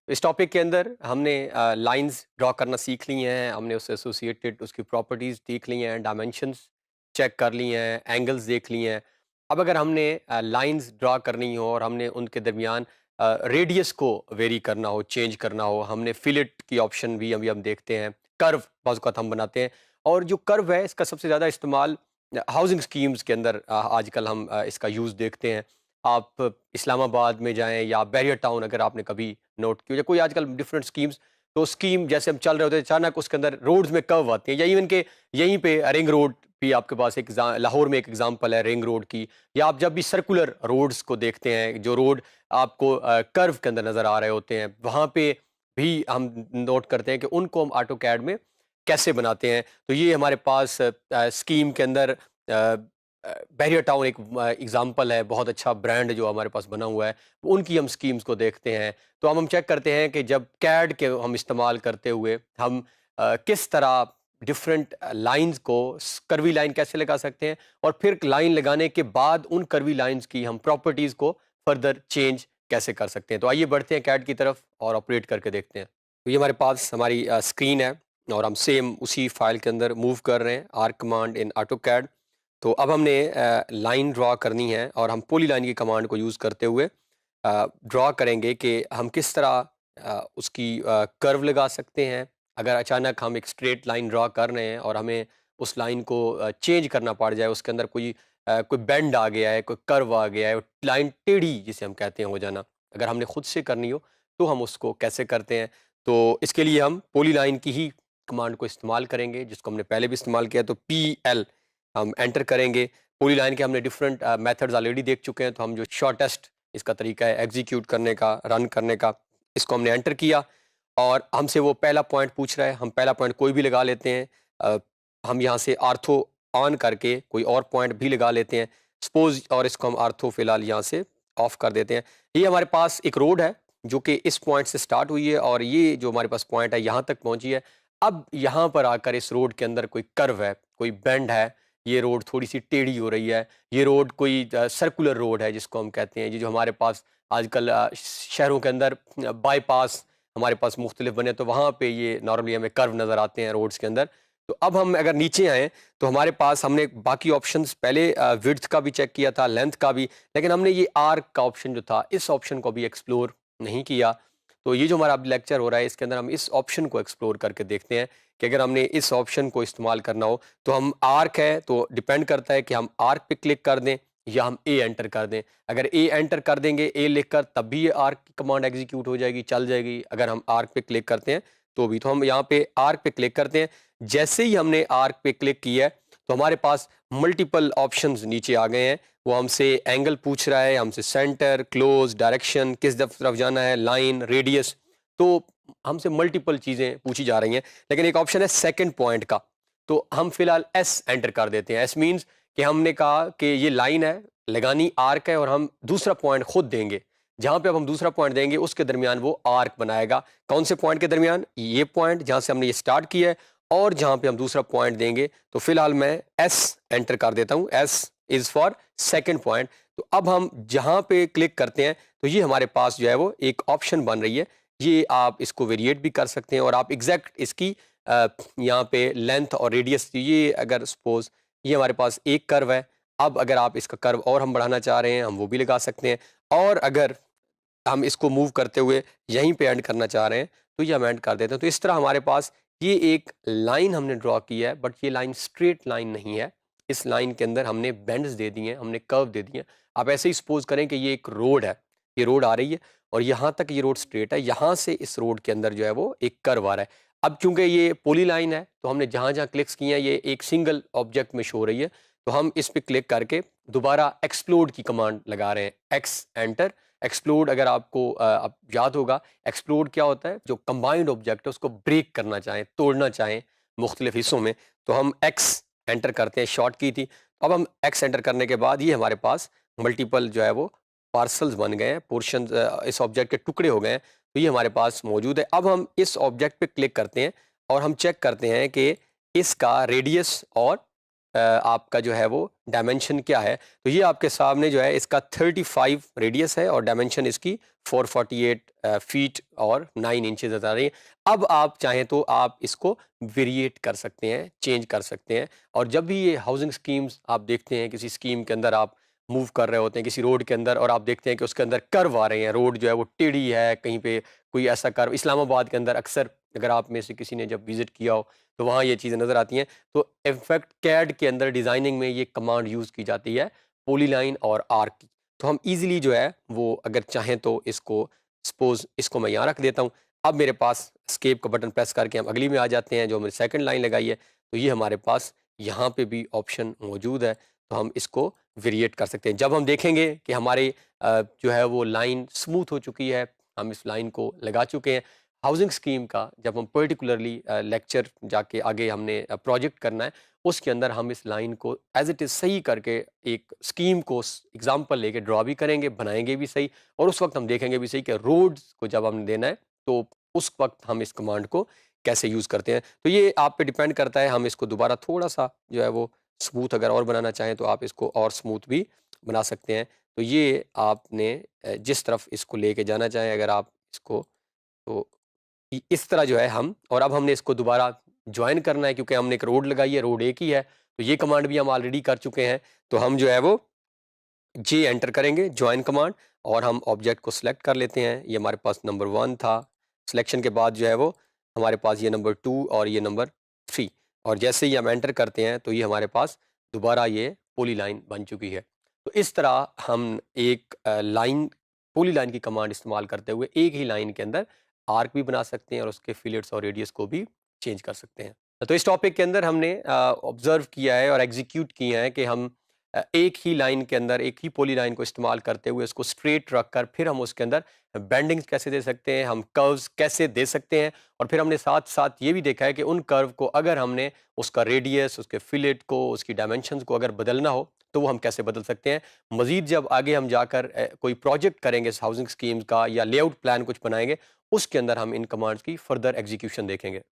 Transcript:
इस टॉपिक के अंदर हमने लाइंस ड्रॉ करना सीख ली हैं, हमने उससे एसोसिएटेड उसकी प्रॉपर्टीज़ देख ली हैं, डायमेंशंस चेक कर ली हैं, एंगल्स देख लिए हैं। अब अगर हमने लाइंस ड्रॉ करनी हो और हमने उनके दरमियान रेडियस को वेरी करना हो, चेंज करना हो, हमने फिलेट की ऑप्शन भी अभी हम देखते हैं, कर्व बाज़ औक़ात हम बनाते हैं और जो कर्व है इसका सबसे ज़्यादा इस्तेमाल हाउसिंग स्कीम्स के अंदर आजकल हम इसका यूज़ देखते हैं। आप इस्लामाबाद में जाएँ या बैरियर टाउन अगर आपने कभी नोट की हो या कोई आजकल डिफरेंट स्कीम्स, तो स्कीम जैसे हम चल रहे होते हैं अचानक उसके अंदर रोड्स में कर्व आती हैं या इवन के यहीं पे रिंग रोड भी आपके पास एक लाहौर में एक एग्जांपल है रिंग रोड की, या आप जब भी सर्कुलर रोड्स को देखते हैं जो रोड आपको कर्व के अंदर नज़र आ रहे होते हैं, वहाँ पे भी हम नोट करते हैं कि उनको हम ऑटो कैड में कैसे बनाते हैं। तो ये हमारे पास स्कीम के अंदर बैरियर टाउन एक एग्जांपल है, बहुत अच्छा ब्रांड जो हमारे पास बना हुआ है, उनकी हम स्कीम्स को देखते हैं। तो हम चेक करते हैं कि जब कैड के हम इस्तेमाल करते हुए हम किस तरह डिफरेंट लाइंस को कर्वी लाइन कैसे लगा सकते हैं और फिर लाइन लगाने के बाद उन कर्वी लाइंस की हम प्रॉपर्टीज़ को फर्दर चेंज कैसे कर सकते हैं। तो आइए बढ़ते हैं कैड की तरफ और ऑपरेट करके देखते हैं। तो ये हमारे पास हमारी स्क्रीन है और हम सेम उसी फाइल के अंदर मूव कर रहे हैं, R command in AutoCAD. तो अब हमने लाइन ड्रॉ करनी है और हम पॉली लाइन की कमांड को यूज़ करते हुए ड्रॉ करेंगे कि हम किस तरह उसकी कर्व लगा सकते हैं। अगर अचानक हम एक स्ट्रेट लाइन ड्रॉ कर रहे हैं और हमें उस लाइन को चेंज करना पड़ जाए, उसके अंदर कोई बेंड आ गया है, कोई कर्व आ गया है, लाइन टेढ़ी जिसे हम कहते हैं हो जाना, अगर हमने खुद से करनी हो तो हम उसको कैसे करते हैं। तो इसके लिए हम पॉली लाइन की ही कमांड को इस्तेमाल करेंगे जिसको हमने पहले भी इस्तेमाल किया। तो PL हम एंटर करेंगे। पूरी लाइन के हमने डिफरेंट मेथड्स ऑलरेडी देख चुके हैं, तो हम जो शॉर्टेस्ट इसका तरीका है एग्जीक्यूट करने का, रन करने का, इसको हमने एंटर किया और हमसे वो पहला पॉइंट पूछ रहा है। हम पहला पॉइंट कोई भी लगा लेते हैं। हम यहाँ से आर्थो ऑन करके कोई और पॉइंट भी लगा लेते हैं सपोज, और इसको हम आर्थो फिलहाल यहाँ से ऑफ कर देते हैं। ये हमारे पास एक रोड है जो कि इस पॉइंट से स्टार्ट हुई है और ये जो हमारे पास पॉइंट है यहाँ तक पहुँची है। अब यहाँ पर आकर इस रोड के अंदर कोई कर्व है, कोई बेंड है, ये रोड थोड़ी-सी टेढ़ी हो रही है, ये रोड कोई सर्कुलर रोड है जिसको हम कहते हैं। ये जो हमारे पास आजकल शहरों के अंदर बाईपास हमारे पास मुख्तलिफ बने, तो वहाँ पे ये नॉर्मली हमें कर्व नज़र आते हैं रोड्स के अंदर। तो अब हम अगर नीचे आएँ, तो हमारे पास हमने बाकी ऑप्शंस पहले विड्थ का भी चेक किया था, लेंथ का भी, लेकिन हमने ये आर्क का ऑप्शन जो था, इस ऑप्शन को भी एक्सप्लोर नहीं किया। तो ये जो हमारा अब लेक्चर हो रहा है, इसके अंदर हम इस ऑप्शन को एक्सप्लोर करके देखते हैं कि अगर हमने इस ऑप्शन को इस्तेमाल करना हो तो हम आर्क है तो डिपेंड करता है कि हम आर्क पे क्लिक कर दें या हम ए एंटर कर दें। अगर ए एंटर कर देंगे, ए लिखकर, तब भी ये आर्क की कमांड एग्जीक्यूट हो जाएगी, चल जाएगी। अगर हम आर्क पे क्लिक करते हैं तो भी, तो हम यहाँ पे आर्क पे क्लिक करते हैं। जैसे ही हमने आर्क पे क्लिक किया है तो हमारे पास मल्टीपल ऑप्शंस नीचे आ गए हैं। वो हमसे एंगल पूछ रहा है, हमसे सेंटर, क्लोज, डायरेक्शन, किस तरफ जाना है, लाइन, रेडियस, तो हमसे मल्टीपल चीज़ें पूछी जा रही हैं। लेकिन एक ऑप्शन है सेकंड पॉइंट का, तो हम फिलहाल एस एंटर कर देते हैं। एस मीन्स कि हमने कहा कि ये लाइन है, लगानी आर्क है और हम दूसरा पॉइंट खुद देंगे। जहाँ पे अब हम दूसरा पॉइंट देंगे उसके दरमियान वो आर्क बनाएगा। कौन से पॉइंट के दरमियान? ये पॉइंट जहाँ से हमने ये स्टार्ट किया है और जहाँ पे हम दूसरा पॉइंट देंगे। तो फिलहाल मैं एस एंटर कर देता हूँ। S is for second point. तो अब हम जहाँ पे क्लिक करते हैं तो ये हमारे पास जो है वो एक ऑप्शन बन रही है। ये आप इसको वेरिएट भी कर सकते हैं और आप एग्जैक्ट इसकी यहाँ पे लेंथ और रेडियस, ये अगर सपोज ये हमारे पास एक कर्व है, अब अगर आप इसका कर्व और हम बढ़ाना चाह रहे हैं हम वो भी लगा सकते हैं। और अगर हम इसको मूव करते हुए यहीं पे एंड करना चाह रहे हैं तो ये हम एंड कर देते हैं। तो इस तरह हमारे पास ये एक लाइन हमने ड्रॉ की है, बट ये लाइन स्ट्रेट लाइन नहीं है। इस लाइन के अंदर हमने बेंड्स दे दिए हैं, हमने कर्व दे दिए हैं। आप ऐसे ही सपोज करें कि ये एक रोड है, ये रोड आ रही है और यहाँ तक ये रोड स्ट्रेट है, यहाँ से इस रोड के अंदर जो है वो एक कर्व आ रहा है। अब चूंकि ये पॉली लाइन है तो हमने जहाँ जहाँ क्लिक्स किए हैं ये एक सिंगल ऑब्जेक्ट में शो हो रही है, तो हम इस पे क्लिक करके दोबारा एक्सप्लोड की कमांड लगा रहे हैं, एक्स एंटर। एक्सप्लोड अगर आपको अब याद होगा, एक्सप्लोड क्या होता है? जो कंबाइंड ऑब्जेक्ट है उसको ब्रेक करना चाहें, तोड़ना चाहें मुख्तलिफ हिस्सों में, तो हम एक्स एंटर करते हैं। शॉर्ट की थी, अब हम एक्स एंटर करने के बाद ये हमारे पास मल्टीपल जो है वो पार्सल्स बन गए हैं, पोर्शन इस ऑब्जेक्ट के टुकड़े हो गए हैं। तो ये हमारे पास मौजूद है। अब हम इस ऑब्जेक्ट पे क्लिक करते हैं और हम चेक करते हैं कि इसका रेडियस और आपका जो है वो डायमेंशन क्या है। तो ये आपके सामने जो है इसका 35 रेडियस है और डायमेंशन इसकी 448 फीट और 9 इंचेस बता रही है। अब आप चाहें तो आप इसको वेरिएट कर सकते हैं, चेंज कर सकते हैं। और जब भी ये हाउसिंग स्कीम्स आप देखते हैं, किसी स्कीम के अंदर आप मूव कर रहे होते हैं किसी रोड के अंदर और आप देखते हैं कि उसके अंदर कर्व आ रहे हैं, रोड जो है वो टेढ़ी है, कहीं पे कोई ऐसा कर्व, इस्लामाबाद के अंदर अक्सर अगर आप में से किसी ने जब विजिट किया हो तो वहाँ ये चीज़ें नज़र आती हैं। तो इनफैक्ट कैड के अंदर डिज़ाइनिंग में ये कमांड यूज़ की जाती है, पॉलीलाइन और आर्क की। तो हम ईज़िली जो है वो अगर चाहें तो इसको सपोज़ इसको मैं यहाँ रख देता हूँ। अब मेरे पास एस्केप का बटन प्रेस करके हम अगली में आ जाते हैं, जो हमने सेकंड लाइन लगाई है। तो ये हमारे पास यहाँ पे भी ऑप्शन मौजूद है, तो हम इसको वेरिएट कर सकते हैं। जब हम देखेंगे कि हमारी जो है वो लाइन स्मूथ हो चुकी है, हम इस लाइन को लगा चुके हैं। हाउसिंग स्कीम का जब हम पर्टिकुलरली लेक्चर जाके आगे हमने प्रोजेक्ट करना है, उसके अंदर हम इस लाइन को एज़ इट इज़ सही करके एक स्कीम को एग्ज़ाम्पल लेके ड्रा भी करेंगे, बनाएँगे भी सही और उस वक़्त हम देखेंगे भी सही कि रोड्स को जब हमने देना है, तो उस वक़्त हम इस कमांड को कैसे यूज़ करते हैं। तो ये आप पे डिपेंड करता है, हम इसको दोबारा थोड़ा-सा जो है वो स्मूथ अगर और बनाना चाहें तो आप इसको और स्मूथ भी बना सकते हैं। तो ये आपने जिस तरफ इसको लेके जाना चाहें अगर आप इसको तो इस तरह जो है हम और अब हमने इसको दोबारा जॉइन करना है क्योंकि हमने एक रोड लगाई है, रोड एक ही है। तो ये कमांड भी हम ऑलरेडी कर चुके हैं। तो हम जो है वो जे एंटर करेंगे जॉइन कमांड और हम ऑब्जेक्ट को सिलेक्ट कर लेते हैं। ये हमारे पास नंबर 1 था। सिलेक्शन के बाद जो है वो हमारे पास ये नंबर 2 और ये नंबर 3 और जैसे ही हम एंटर करते हैं तो ये हमारे पास दोबारा ये पॉली लाइन बन चुकी है। तो इस तरह हम एक लाइन पॉली लाइन की कमांड इस्तेमाल करते हुए एक ही लाइन के अंदर आर्क भी बना सकते हैं और उसके फिलेट्स और रेडियस को भी चेंज कर सकते हैं। तो इस टॉपिक के अंदर हमने ऑब्जर्व किया है और एग्जीक्यूट किया है कि हम एक ही लाइन के अंदर एक ही पॉली लाइन को इस्तेमाल करते हुए उसको स्ट्रेट रखकर फिर हम उसके अंदर बेंडिंग्स कैसे दे सकते हैं, हम कर्व्स कैसे दे सकते हैं और फिर हमने साथ-साथ ये भी देखा है कि उन कर्व को अगर हमने उसका रेडियस, उसके फिलेट को, उसकी डायमेंशंस को अगर बदलना हो, तो वो हम कैसे बदल सकते हैं। मज़ीद जब आगे हम जाकर कोई प्रोजेक्ट करेंगे हाउसिंग स्कीम्स का या लेआउट प्लान कुछ बनाएँगे, उसके अंदर हम इन कमांड्स की फर्दर एग्जीक्यूशन देखेंगे।